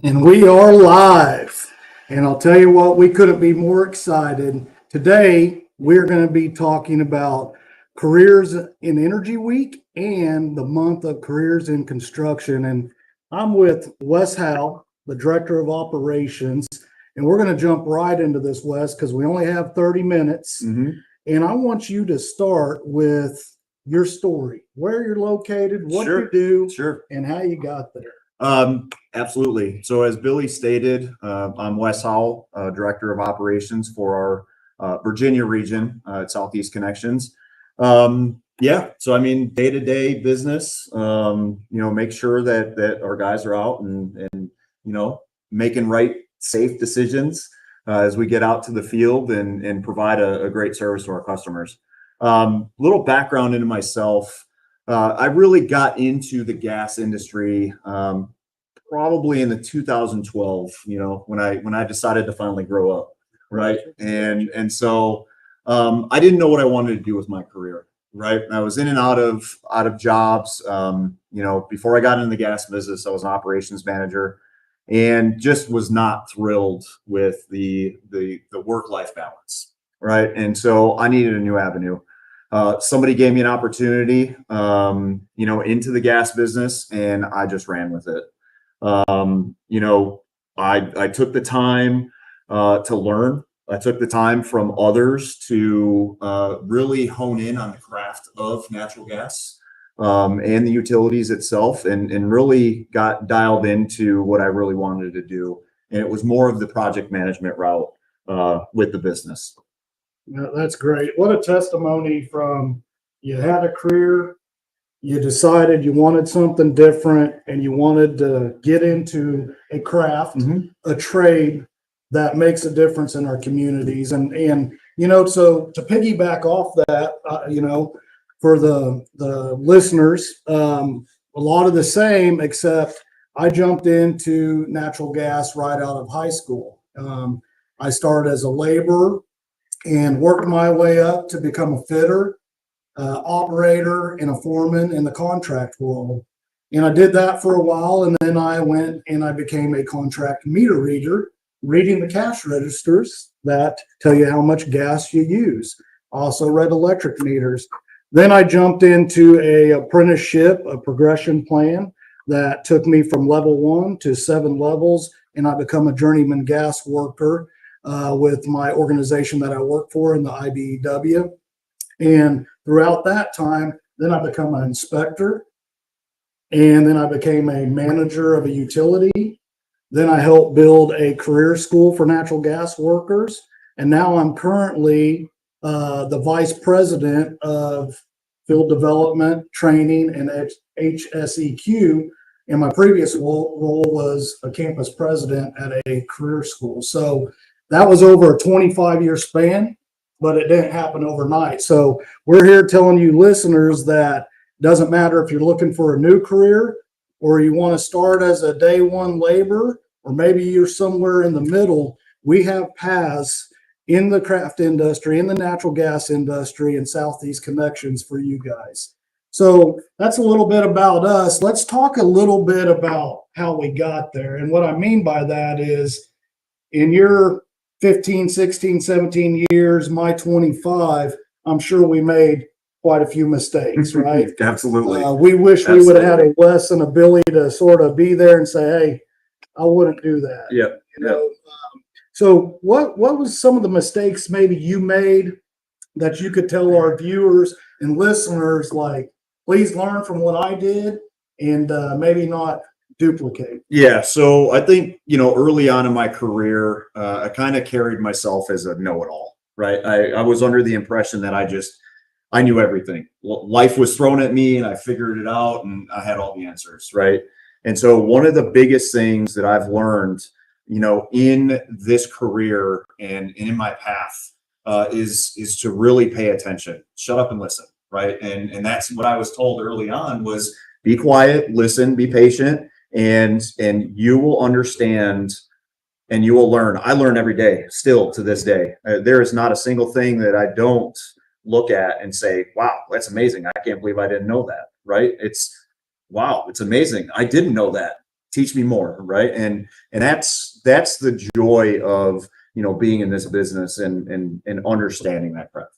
And we are live. And I'll tell you what, we couldn't be more excited. Today, we're going to be talking about Careers in Energy Week and the month of Careers in Construction. And I'm with Wes Howell, the Director of Operations. And we're going to jump right into this, Wes, because we only have 30 minutes. And I want you to start with your story, where you're located, what you do, and how you got there. Absolutely. So as Billy stated, I'm Wes Howell, Director of Operations for our Virginia region at Southeast Connections. So I mean, day-to-day business, make sure that our guys are out and making right, safe decisions as we get out to the field and provide a great service to our customers. Little background into myself. I really got into the gas industry probably in the 2012, when I decided to finally grow up, right? And so I didn't know what I wanted to do with my career, right? I was in and out of jobs. Before I got into the gas business, I was an operations manager and just was not thrilled with the work-life balance, right? And so I needed a new avenue. Somebody gave me an opportunity, into the gas business, and I just ran with it. I took the time to learn. I took the time from others to really hone in on the craft of natural gas and the utilities itself, and really got dialed into what I really wanted to do. And it was more of the project management route with the business. No, that's great. What a testimony from you had a career, you decided you wanted something different, and you wanted to get into a craft, a trade that makes a difference in our communities. And so to piggyback off that, for the listeners, a lot of the same, except I jumped into natural gas right out of high school. I started as a laborer and worked my way up to become a fitter, operator, and a foreman in the contract world. And I did that for a while, and then I went and I became a contract meter reader, reading the cash registers that tell you how much gas you use. Also read electric meters. Then I jumped into a apprenticeship, a progression plan that took me from level 1 to 7 levels, and I become a journeyman gas worker with my organization that I work for in the IBEW. And throughout that time, then I become an inspector, and then I became a manager of a utility. Then I helped build a career school for natural gas workers. And now I'm currently the vice president of field development, training, and HSEQ. And my previous role was a campus president at a career school. So that was over a 25-year span, but it didn't happen overnight. So we're here telling you listeners that doesn't matter if you're looking for a new career or you want to start as a day one laborer, or maybe you're somewhere in the middle. We have paths in the craft industry, in the natural gas industry, and Southeast Connections for you guys. So that's a little bit about us. Let's talk a little bit about how we got there. And what I mean by that is, in your 15, 16, 17 years, my 25, I'm sure we made quite a few mistakes, right? Absolutely. We wish we would have had a Wes and a Billy to sort of be there and say, hey, I wouldn't do that. Yeah. You know? So what was some of the mistakes maybe you made that you could tell our viewers and listeners, like, please learn from what I did and maybe not duplicate? Yeah. So I think, early on in my career, I kind of carried myself as a know-it-all, right? I was under the impression that I knew everything. Life was thrown at me and I figured it out and I had all the answers, right? And so one of the biggest things that I've learned, in this career and in my path, is to really pay attention, shut up and listen, right? And that's what I was told early on was be quiet, listen, be patient, and you will understand and you will learn. I learn every day, still to this day. There is not a single thing that I don't look at and say, wow, that's amazing. I can't believe I didn't know that, right? Wow, it's amazing. I didn't know that. Teach me more, right? And that's the joy of, being in this business and understanding that craft.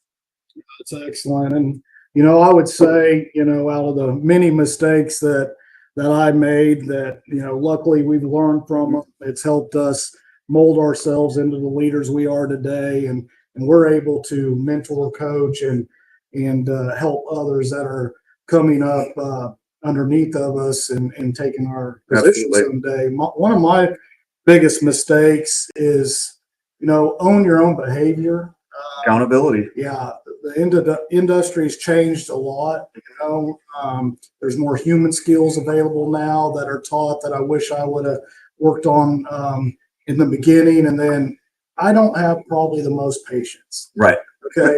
That's excellent. And, I would say, out of the many mistakes that I made that, luckily we've learned from them, it's helped us mold ourselves into the leaders we are today. And we're able to mentor, coach, and help others that are coming up underneath of us and taking our position someday. One of my biggest mistakes is, own your own behavior. Accountability. Yeah, the industry's changed a lot. There's more human skills available now that are taught that I wish I would have worked on in the beginning. And then I don't have probably the most patience. Right. Okay.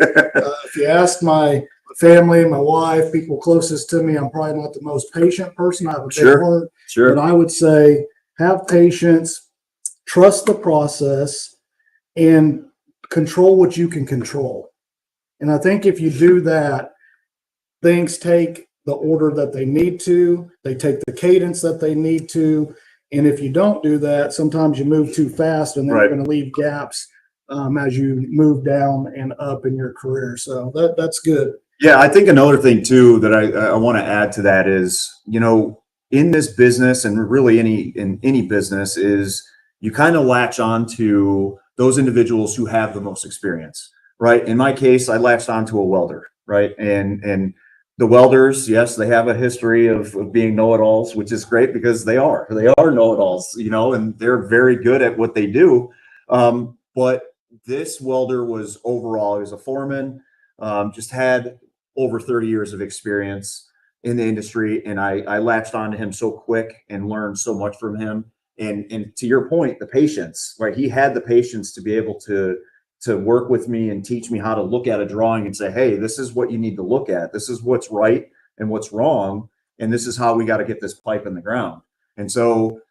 If you ask my family, my wife, people closest to me, I'm probably not the most patient person. I have a big heart. Sure. But I would say have patience, trust the process, and control what you can control. And I think if you do that, things take the order that they need to, they take the cadence that they need to. And if you don't do that, sometimes you move too fast and then you're going to leave gaps as you move down and up in your career. So that's good. Yeah, I think another thing too that I want to add to that is, in this business and really in any business is you kind of latch on to those individuals who have the most experience, right? In my case, I latched on to a welder, right? And the welders, yes, they have a history of being know-it-alls, which is great because they are know-it-alls, and they're very good at what they do. But this welder was overall, he was a foreman, just had over 30 years of experience in the industry. And I latched onto him so quick and learned so much from him. And to your point, the patience, right? He had the patience to be able to work with me and teach me how to look at a drawing and say, hey, this is what you need to look at. This is what's right and what's wrong. And this is how we got to get this pipe in the ground. And so,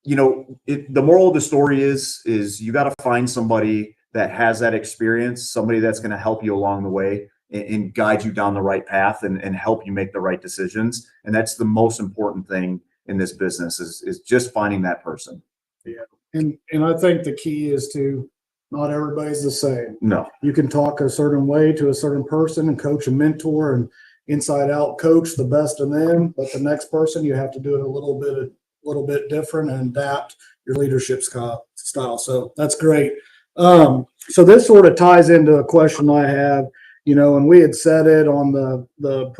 the moral of the story is you got to find somebody that has that experience, somebody that's going to help you along the way and guide you down the right path and help you make the right decisions. And that's the most important thing in this business is just finding that person. Yeah. And I think the key is to not everybody's the same. No. You can talk a certain way to a certain person and coach and mentor and inside out coach the best in them. But the next person, you have to do it a little bit different and adapt your leadership style. So that's great. So this sort of ties into a question I have, and we had said it on the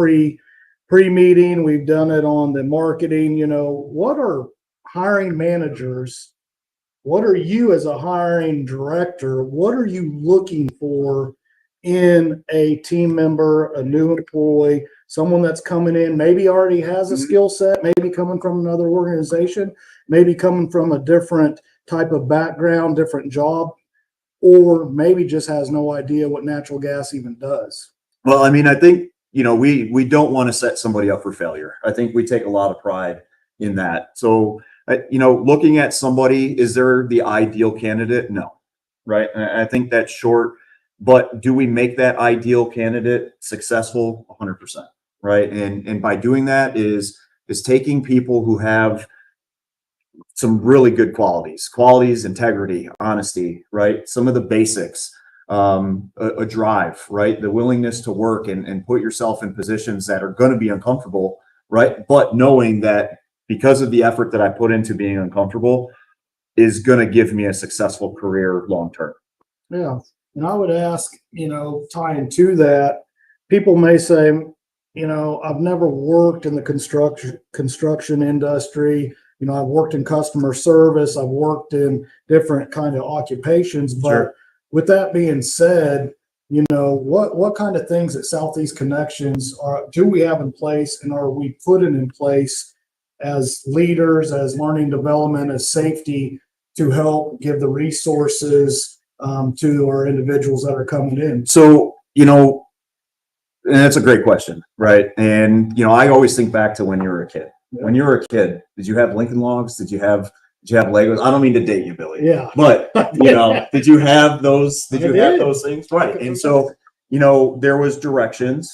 pre-meeting, we've done it on the marketing, what are hiring managers? What are you as a hiring director? What are you looking for in a team member, a new employee, someone that's coming in, maybe already has a skill set, maybe coming from another organization, maybe coming from a different type of background, different job, or maybe just has no idea what natural gas even does? Well, I mean, I think, we don't want to set somebody up for failure. I think we take a lot of pride in that. So, looking at somebody, is there the ideal candidate? No, right? I think that's short, but do we make that ideal candidate successful? 100%, right? And by doing that is taking people who have some really good qualities, integrity, honesty, right? Some of the basics. a drive, right? The willingness to work and put yourself in positions that are going to be uncomfortable, right? But knowing that because of the effort that I put into being uncomfortable is going to give me a successful career long term. Yeah. And I would ask, tying to that, people may say, I've never worked in the construction industry. I've worked in customer service. I've worked in different kind of occupations. But Sure. with that being said, what kind of things at Southeast Connections do we have in place, and are we putting in place as leaders, as learning development, as safety to help give the resources to our individuals that are coming in? So, and that's a great question, right? And, I always think back to when you were a kid. Yeah. When you were a kid, did you have Lincoln Logs? Did you have Legos? I don't mean to date you, Billy. Yeah. But, did you have those? Did you have did. those things? Right. And so, there was directions,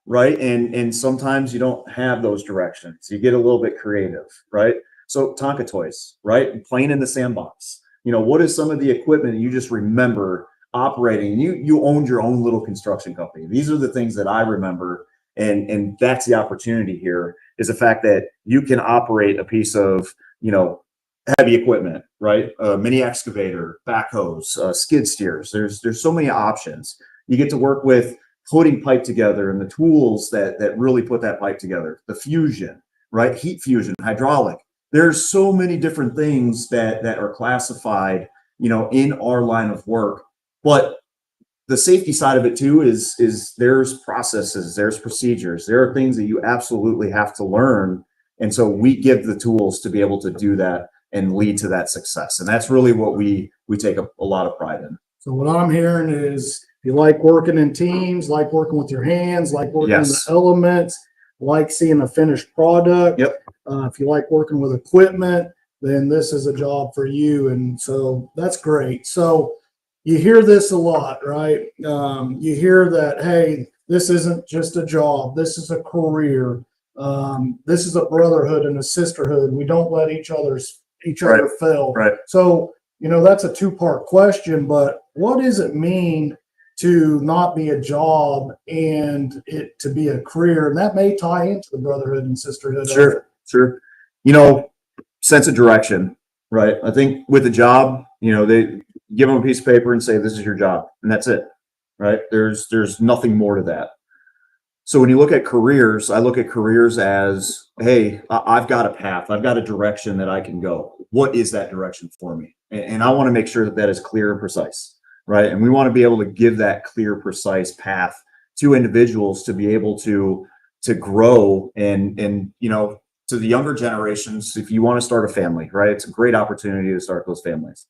right? And sometimes you don't have those directions. You get a little bit creative, right? So Tonka toys, right? Playing in the sandbox. What is some of the equipment you just remember operating? You owned your own little construction company. These are the things that I remember. And that's the opportunity here, is the fact that you can operate a piece of, heavy equipment, right? Mini excavator, backhoes, skid steers. There's so many options. You get to work with putting pipe together and the tools that really put that pipe together. The fusion, right? Heat fusion, hydraulic. There's so many different things that are classified, in our line of work. But the safety side of it too is there's processes, there's procedures, there are things that you absolutely have to learn. And so we give the tools to be able to do that and lead to that success. And that's really what we take a lot of pride in. So what I'm hearing is you like working in teams, like working with your hands, like working in the elements, like seeing a finished product. Yep. If you like working with equipment, then this is a job for you. And so that's great. So you hear this a lot, right? You hear that, hey, this isn't just a job. This is a career. This is a brotherhood and a sisterhood. We don't let each other fail. Right. So, that's a two-part question, but what does it mean to not be a job and it to be a career? And that may tie into the brotherhood and sisterhood. Sure. Sense of direction, right? I think with a job, they give them a piece of paper and say, this is your job, and that's it, right? There's nothing more to that. So when you look at careers, I look at careers as, hey, I've got a path, I've got a direction that I can go. What is that direction for me? And I want to make sure that is clear and precise, right? And we want to be able to give that clear, precise path to individuals to be able to grow and to the younger generations. If you want to start a family, right, it's a great opportunity to start those families.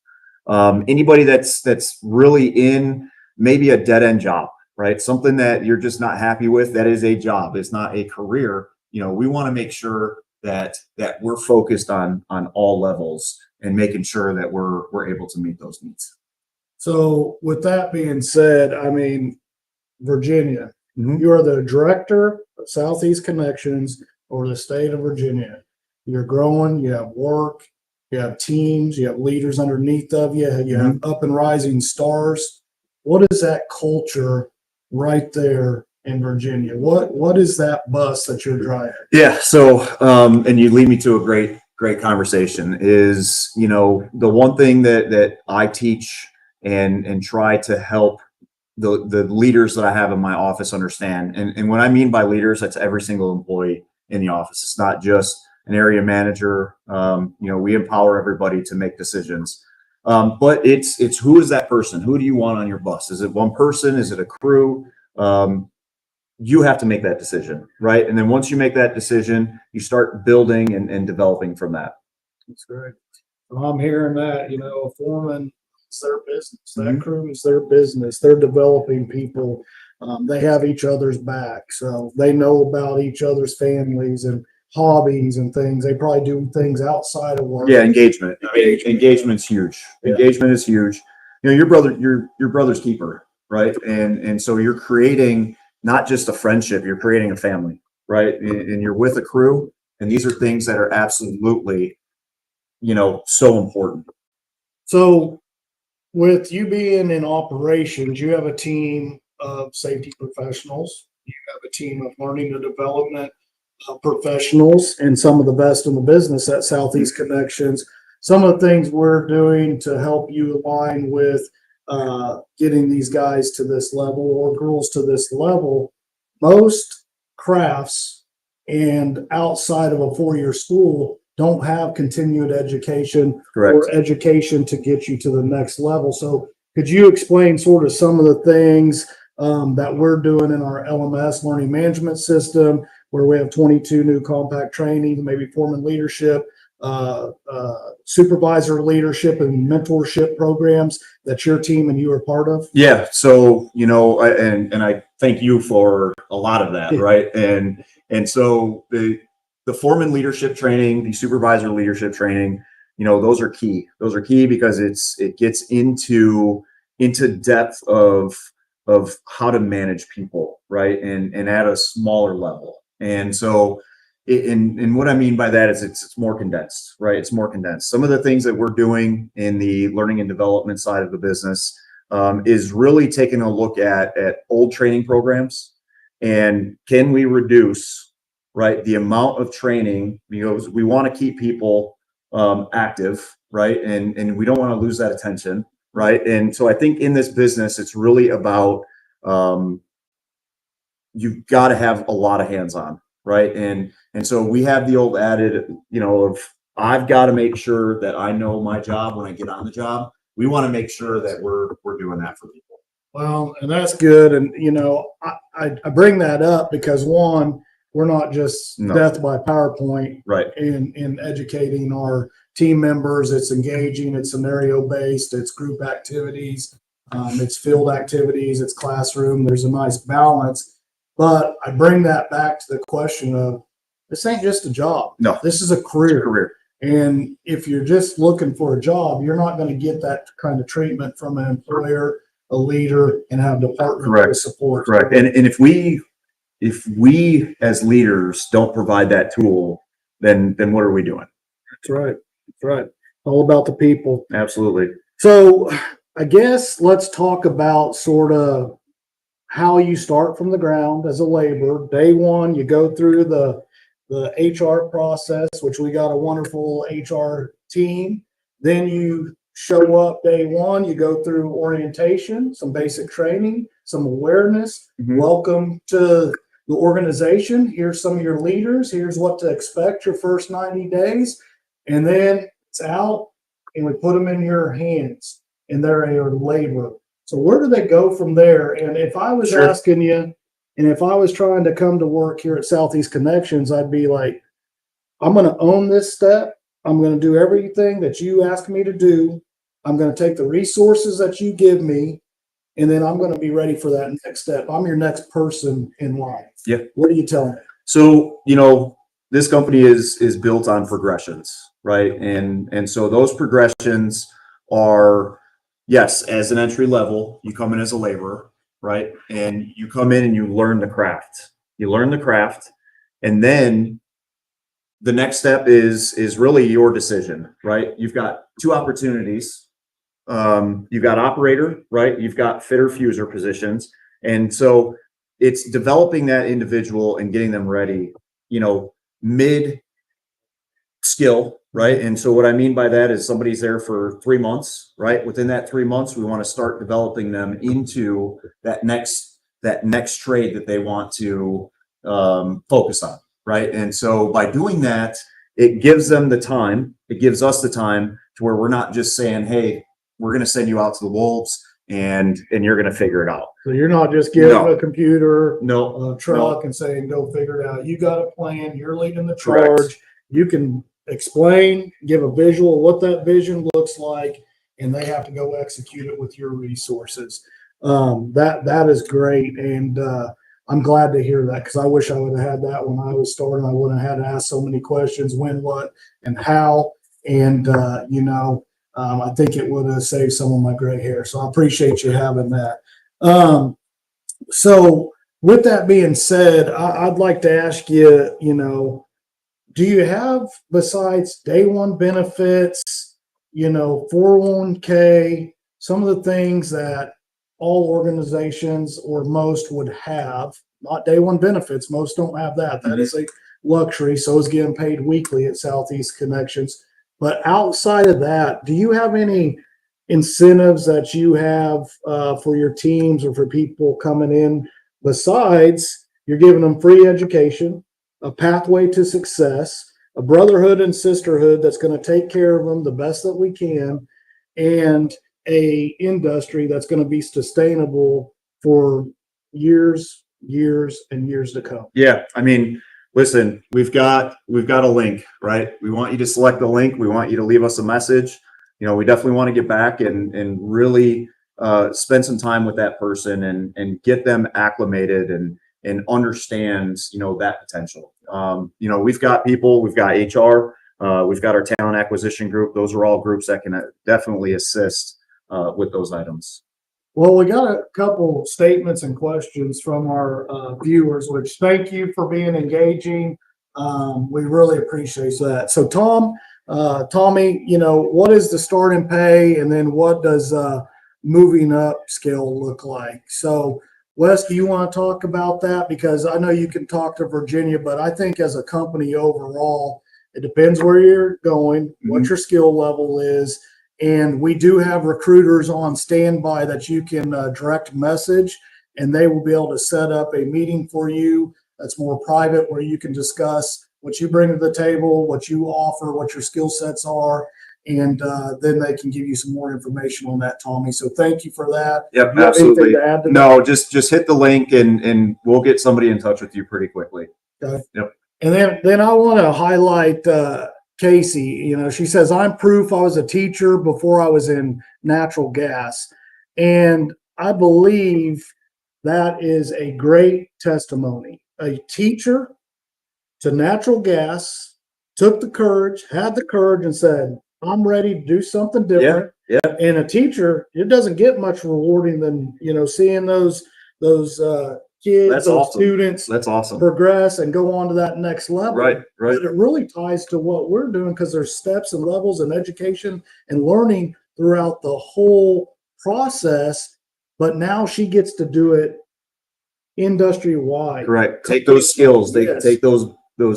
Anybody that's really in maybe a dead end job, right? Something that you're just not happy with, that is a job. It's not a career. We want to make sure that we're focused on all levels and making sure that we're able to meet those needs. So with that being said, Virginia, you are the director of Southeast Connections over the state of Virginia. You're growing, you have work, you have teams, you have leaders underneath of you, you have up and rising stars. What is that culture right there in Virginia? What is that bus that you're driving? Yeah. So, and you lead me to a great conversation is, the one thing that I teach and try to help the leaders that I have in my office understand. And what I mean by leaders, that's every single employee in the office. It's not just an area manager. We empower everybody to make decisions. But it's who is that person? Who do you want on your bus? Is it one person? Is it a crew? You have to make that decision, right? And then once you make that decision, you start building and developing from that. That's great. Well, I'm hearing that, a foreman, it's their business. That crew is their business. They're developing people. They have each other's back. So they know about each other's families and hobbies and things. They probably do things outside of work. Yeah, engagement. Engagement's huge. Yeah. Engagement is huge. Your brother's keeper, right? And so you're creating not just a friendship, you're creating a family, right? And you're with a crew, and these are things that are absolutely, so important. So with you being in operations, you have a team of safety professionals. You have a team of learning and development professionals, and some of the best in the business at Southeast Connections. Some of the things we're doing to help you align with getting these guys to this level or girls to this level. Most crafts and outside of a four-year school don't have continued education Correct. or education to get you to the next level. So could you explain sort of some of the things that we're doing in our LMS learning management system, where we have 22 new compact training, maybe foreman leadership, supervisor leadership and mentorship programs that your team and you are part of? Yeah. So, and I thank you for a lot of that. Right. And so the foreman leadership training, the supervisor leadership training, those are key. Those are key because it gets into depth of how to manage people, right? And at a smaller level. And so, and what I mean by that is it's more condensed, right? It's more condensed. Some of the things that we're doing in the learning and development side of the business is really taking a look at old training programs, and can we reduce, right, the amount of training, because we want to keep people active, right? And we don't want to lose that attention, right? And so I think in this business, it's really about you've got to have a lot of hands-on, right? And so we have the old adage, of I've got to make sure that I know my job when I get on the job. We want to make sure that we're doing that for people. Well, and that's good. And, I bring that up because one, we're not just death by PowerPoint, right? In educating our team members. It's engaging, it's scenario based, it's group activities, it's field activities, it's classroom. There's a nice balance. But I bring that back to the question of this ain't just a job. No, this is a career. It's a career. And if you're just looking for a job, you're not going to get that kind of treatment from an employer, a leader, and have department to support. Correct. And if we as leaders don't provide that tool, then what are we doing? That's right. That's right. All about the people. Absolutely. So I guess let's talk about sort of how you start from the ground as a laborer. Day one, you go through the HR process, which we got a wonderful HR team. Then you show up day one, you go through orientation, some basic training, some awareness. Mhm. Welcome to the organization. Here's some of your leaders. Here's what to expect your first 90 days. And then it's out and we put them in your hands and they're a laborer. So where do they go from there? And if I was asking you, and if I was trying to come to work here at Southeast Connections, I'd be like, I'm going to own this step. I'm going to do everything that you ask me to do. I'm going to take the resources that you give me, and then I'm going to be ready for that next step. I'm your next person in line. Yeah. What are you telling me? So, this company is built on progressions, right? And so those progressions are, yes, as an entry level, you come in as a laborer, right? And you come in and you learn the craft. You learn the craft, and then the next step is really your decision, right? You've got two opportunities. You've got operator, right? You've got fitter fuser positions. And so it's developing that individual and getting them ready, mid skill, right? And so what I mean by that is somebody's there for 3 months, right? Within that 3 months, we want to start developing them into that next trade that they want to focus on, right? And so by doing that, it gives them the time, it gives us the time to where we're not just saying, hey, we're going to send you out to the wolves and you're going to figure it out. So you're not just giving a computer, No. a truck and saying, go figure it out. You got a plan, you're leading the Correct. charge. You can explain, give a visual of what that vision looks like, and they have to go execute it with your resources. That is great. And I'm glad to hear that, because I wish I would have had that when I was starting. I wouldn't have had to ask so many questions, when, what, and how. And, I think it would have saved some of my gray hair. So I appreciate you having that. So with that being said, I'd like to ask you, do you have, besides day one benefits, 401k, some of the things that all organizations or most would have, not day one benefits. Most don't have that. That is a luxury. So is getting paid weekly at Southeast Connections. But outside of that, do you have any incentives that you have for your teams or for people coming in besides you're giving them free education, a pathway to success, a brotherhood and sisterhood that's going to take care of them the best that we can, and a industry that's going to be sustainable for years, and years to come? Yeah, I mean, listen, we've got a link, right? We want you to select the link. We want you to leave us a message. You know, we definitely want to get back and really spend some time with that person and get them acclimated and understand, you know, that potential. You know, we've got people, we've got HR, we've got our talent acquisition group. Those are all groups that can definitely assist with those items. Well, we got a couple statements and questions from our viewers, which thank you for being engaging. We really appreciate that. So Tommy, you know, what is the starting pay, and then what does moving up scale look like? So Wes, do you want to talk about that? Because I know you can talk to Virginia, but I think as a company overall, it depends where you're going, what your skill level is. And we do have recruiters on standby that you can direct message, and they will be able to set up a meeting for you that's more private, where you can discuss what you bring to the table, what you offer, what your skill sets are, and then they can give you some more information on that, Tommy. So thank you for that. Yep, Do you have absolutely. anything to add to that? No, just hit the link and we'll get somebody in touch with you pretty quickly. Okay. Yep. And then I want to highlight Casey. You know, she says, I'm proof I was a teacher before I was in natural gas. And I believe that is a great testimony. A teacher to natural gas took the courage, had the courage, and said, I'm ready to do something different. Yeah. And a teacher, it doesn't get much rewarding than, you know, seeing those kids, That's those awesome. students That's awesome. progress and go on to that next level. Right. But it really ties to what we're doing, because there's steps and levels and education and learning throughout the whole process. But now she gets to do it industry wide. Correct. Take those skills. They Yes. take those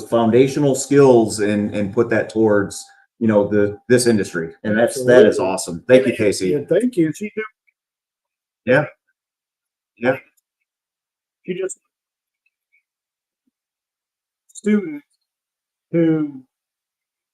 foundational skills and put that towards, you know, this industry. And that is awesome. Thank you, Casey. Yeah, thank you. She do. Yeah. Yeah. She just students who,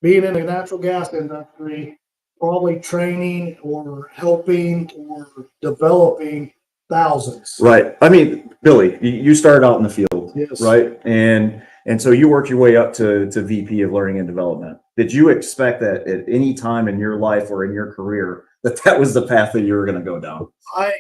being in the natural gas industry, probably training or helping or developing thousands. Right. I mean, Billy, you started out in the field, Yes. right? And so you worked your way up to VP of Learning and Development. Did you expect that at any time in your life or in your career that was the path that you were going to go down? I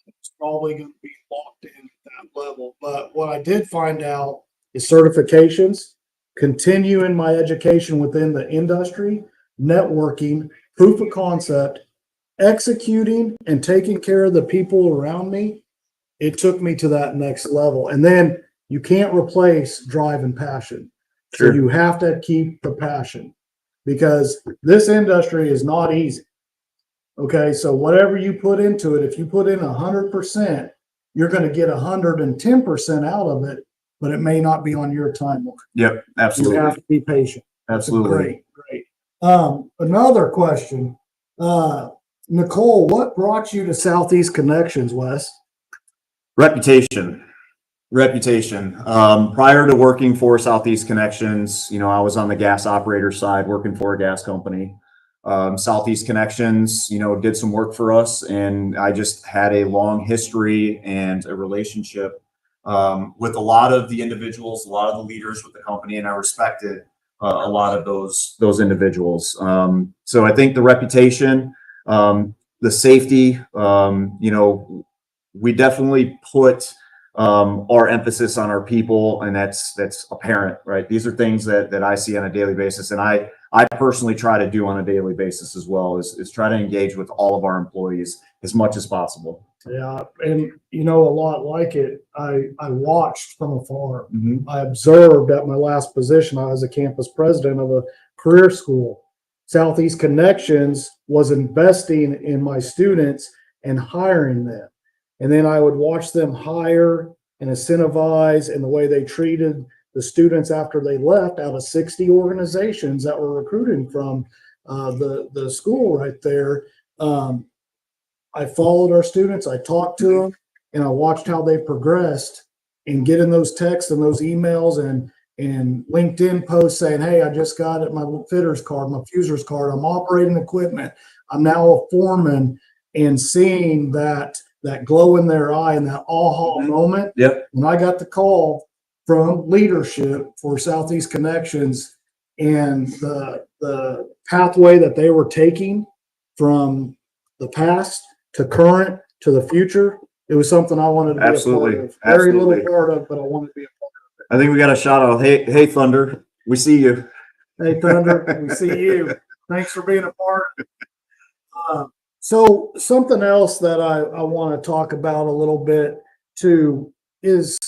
was probably going to be locked in at that level. But what I did find out is certifications, continuing my education within the industry, networking, proof of concept, executing, and taking care of the people around me. It took me to that next level. And then you can't replace drive and passion. Sure. So you have to keep the passion, because this industry is not easy. Okay. So whatever you put into it, if you put in 100%, you're going to get 110% out of it, but it may not be on your timeline. Yep. Absolutely. You have to be patient. Absolutely. Great. Another question. Nicole, what brought you to Southeast Connections, Wes? Reputation. Prior to working for Southeast Connections, you know, I was on the gas operator side working for a gas company. Southeast Connections, you know, did some work for us, and I just had a long history and a relationship with a lot of the individuals, a lot of the leaders with the company, and I respected a lot of those individuals. So I think the reputation, the safety, you know, we definitely put our emphasis on our people, and that's apparent, right? These are things that I see on a daily basis, and I personally try to do on a daily basis as well, is try to engage with all of our employees as much as possible. Yeah, and you know, a lot like it, I watched from afar. Mhm. I observed at my last position. I was a campus president of a career school. Southeast Connections was investing in my students and hiring them. And then I would watch them hire and incentivize and the way they treated the students after they left out of 60 organizations that were recruiting from the school right there. Um, I followed our students, I talked to them, and I watched how they progressed in getting those texts and those emails and LinkedIn posts saying, "Hey, I just got it, my fitter's card, my fuser's card. I'm operating equipment. I'm now a foreman," and seeing that glow in their eye and that aha moment. Yep. When I got the call from leadership for Southeast Connections and the pathway that they were taking from the past to current to the future, it was something I wanted to be Absolutely. a part of. Very Absolutely. little part of, but I wanted to be a part I think we got a shout out. Hey, Thunder, we see you. of. Hey, Thunder, we see you. Thanks for being a part. So something else that I want to talk about a little bit too is,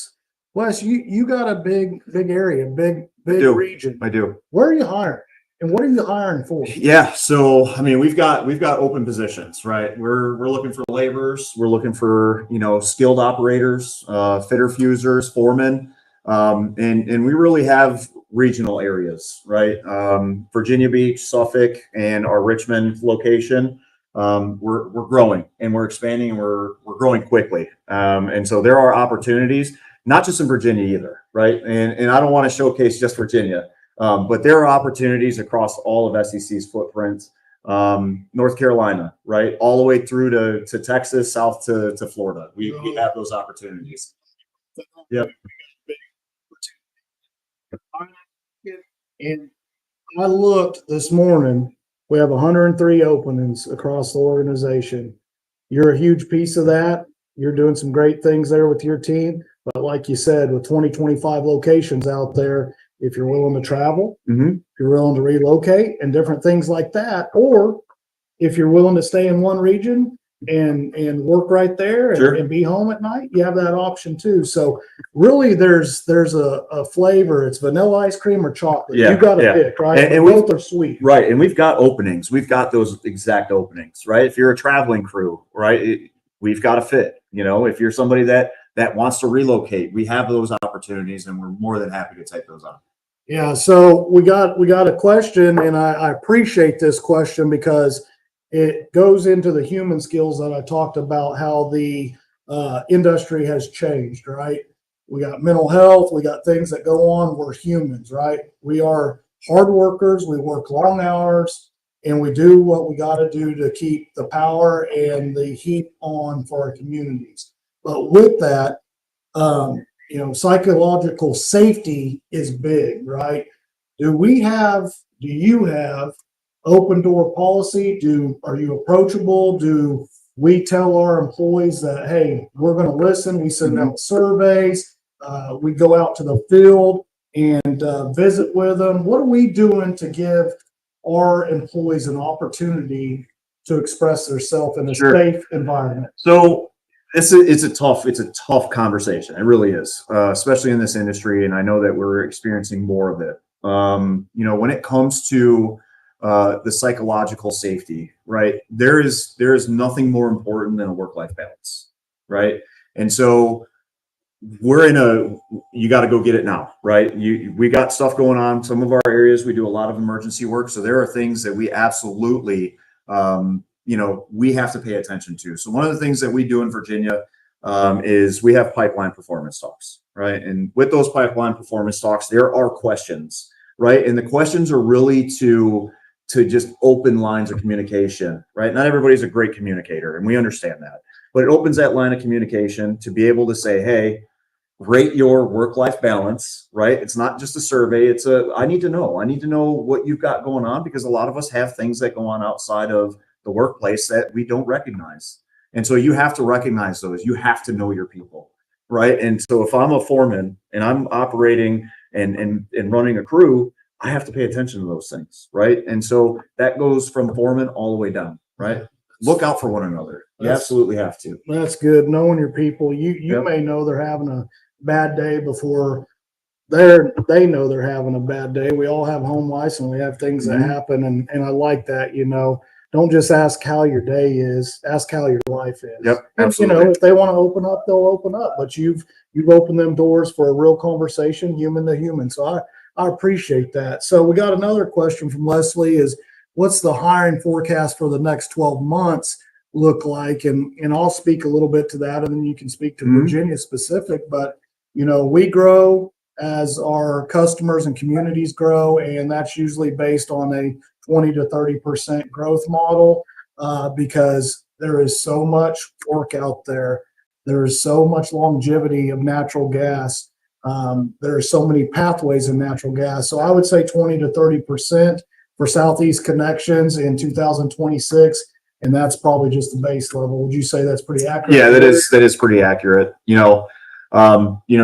Wes, you got a big area, big do. region. I do. Where are you hiring, and what are you hiring for? Yeah, so I mean, we've got open positions, right? We're looking for laborers, we're looking for skilled operators, fitter fusers, foremen, and we really have regional areas, right? Virginia Beach, Suffolk, and our Richmond location. We're growing and we're expanding and we're growing quickly, and so there are opportunities, not just in Virginia either, right? And I don't want to showcase just Virginia. But there are opportunities across all of SEC's footprints, North Carolina, right, all the way through to Texas, south to Florida. We have those opportunities. Yep. And I looked this morning, we have 103 openings across the organization. You're a huge piece of that. You're doing some great things there with your team. But like you said, with 2025 locations out there, if you're willing to travel, Mm-hmm. if you're willing to relocate and different things like that, or if you're willing to stay in one region and work right there Sure. and be home at night, you have that option too. So really there's a flavor. It's vanilla ice cream or chocolate. Yeah, You got to yeah. pick, right? And both are sweet. Right. And we've got openings. We've got those exact openings, right? If you're a traveling crew, right, we've got a fit. If you're somebody that wants to relocate, we have those opportunities and we're more than happy to take those on. Yeah, so we got a question, and I appreciate this question because it goes into the human skills that I talked about, how the industry has changed, right? We got mental health, we got things that go on. We're humans, right? We are hard workers, we work long hours, and we do what we got to do to keep the power and the heat on for our communities. But with that, psychological safety is big, right? Do you have open door policy? Are you approachable? Do we tell our employees that, hey, we're going to listen? We send out surveys. We go out to the field and visit with them. What are we doing to give our employees an opportunity to express themselves in a safe environment? So it's a tough conversation. It really is, especially in this industry. And I know that we're experiencing more of it. When it comes to the psychological safety, right? There is nothing more important than a work-life balance, right? And so you got to go get it now, right? We got stuff going on. Some of our areas, we do a lot of emergency work. So there are things that we absolutely, we have to pay attention to. So one of the things that we do in Virginia is we have pipeline performance talks, right? And with those pipeline performance talks, there are questions, right? And the questions are really to just open lines of communication, right? Not everybody's a great communicator, and we understand that. But it opens that line of communication to be able to say, hey, rate your work-life balance, right? It's not just a survey. I need to know what you've got going on, because a lot of us have things that go on outside of the workplace that we don't recognize. And so you have to recognize those. You have to know your people, right? And so if I'm a foreman and I'm operating and running a crew, I have to pay attention to those things, right? And so that goes from foreman all the way down, right? Look out for one another. You absolutely have to. That's good. Knowing your people, you Yep. may know they're having a bad day before they know they're having a bad day. We all have home lives and we have things that happen, and I like that. Don't just ask how your day is, ask how your life is. Yep, And absolutely. if they want to open up, they'll open up. But you've opened them doors for a real conversation, human to human. So I appreciate that. So we got another question from Leslie: is what's the hiring forecast for the next 12 months look like? And I'll speak a little bit to that, and then you can speak to Virginia specific. But we grow as our customers and communities grow, and that's usually based on a 20 to 30% growth model, because there is so much work out there. There is so much longevity of natural gas. There are so many pathways in natural gas. So I would say 20 to 30% for Southeast Connections in 2026, and that's probably just the base level. Would you say that's pretty accurate? Yeah, that is pretty accurate.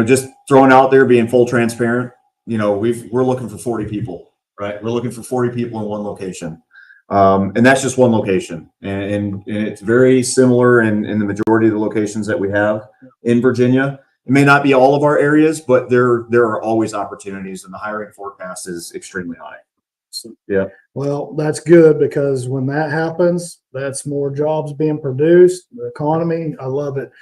Just throwing out there, being full transparent. We're looking for 40 people, right? We're looking for 40 people in one location, and that's just one location, and it's very similar in the majority of the locations that we have in Virginia. It may not be all of our areas, but there are always opportunities, and the hiring forecast is extremely high. Yeah. Well, that's good, because when that happens, that's more jobs being produced, the economy. I love it.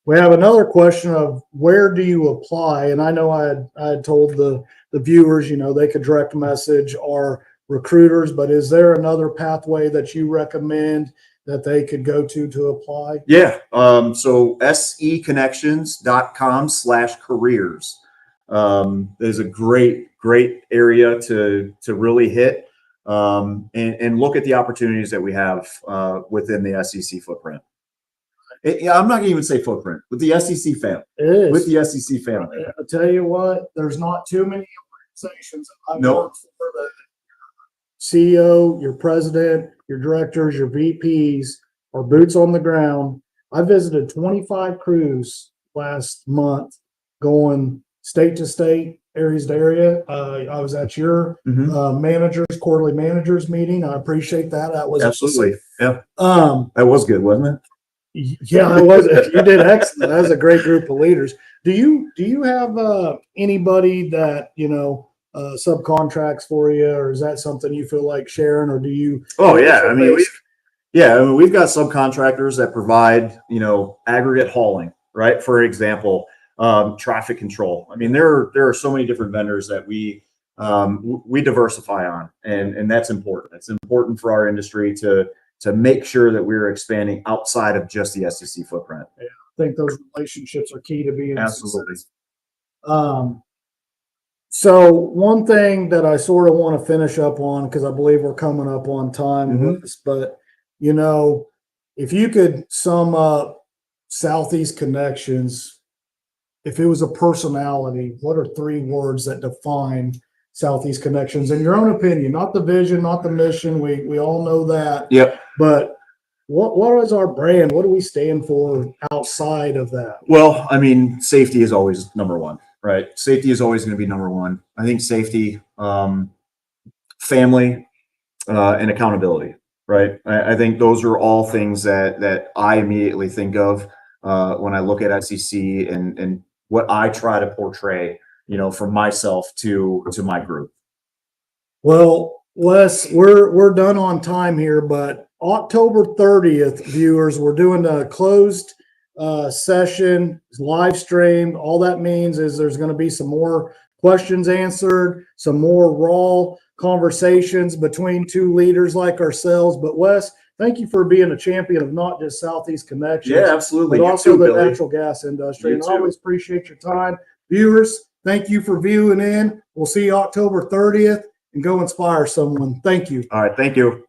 We have another question of where do you apply? And I know I had told the viewers, they could direct message our recruiters, but is there another pathway that you recommend that they could go to apply? Yeah. So seconnections.com/careers is a great area to really hit, and look at the opportunities that we have within the SEC footprint. I'm not going to even say footprint, with the SEC family. It is. With the SEC family. I'll tell you what, there's not too many organizations I've worked for that CEO, your president, your directors, your VPs are boots on the ground. I visited 25 crews last month, going state to state, areas to area. I was at your quarterly managers meeting. I appreciate that. That was absolutely awesome. Yeah. That was good, wasn't it? Yeah, it was. You did excellent. That was a great group of leaders. Do you have anybody that subcontracts for you, or is that something you feel like sharing, or do you? Oh yeah, we've got subcontractors that provide aggregate hauling, right? For example, traffic control. There are so many different vendors that we diversify on, and that's important. It's important for our industry to make sure that we're expanding outside of just the SEC footprint. Yeah, I think those relationships are key to being absolutely. So one thing that I sort of want to finish up on, because I believe we're coming up on time with this, but if you could sum up Southeast Connections, if it was a personality, what are 3 words that define Southeast Connections in your own opinion? Not the vision, not the mission. We all know that. Yep. But what is our brand? What do we stand for outside of that? Well, safety is always number one, right? Safety is always going to be number one. I think safety, family, and accountability, right? I think those are all things that I immediately think of when I look at SEC and what I try to portray, from myself to my group. Well, Wes, we're done on time here, but October 30th, viewers, we're doing a closed session, live stream. All that means is there's going to be some more questions answered, some more raw conversations between 2 leaders like ourselves. But Wes, thank you for being a champion of not just Southeast Connections, yeah, absolutely, but also the natural gas industry. And I always appreciate your time. Viewers, thank you for viewing in. We'll see you October 30th, and go inspire someone. Thank you. All right. Thank you.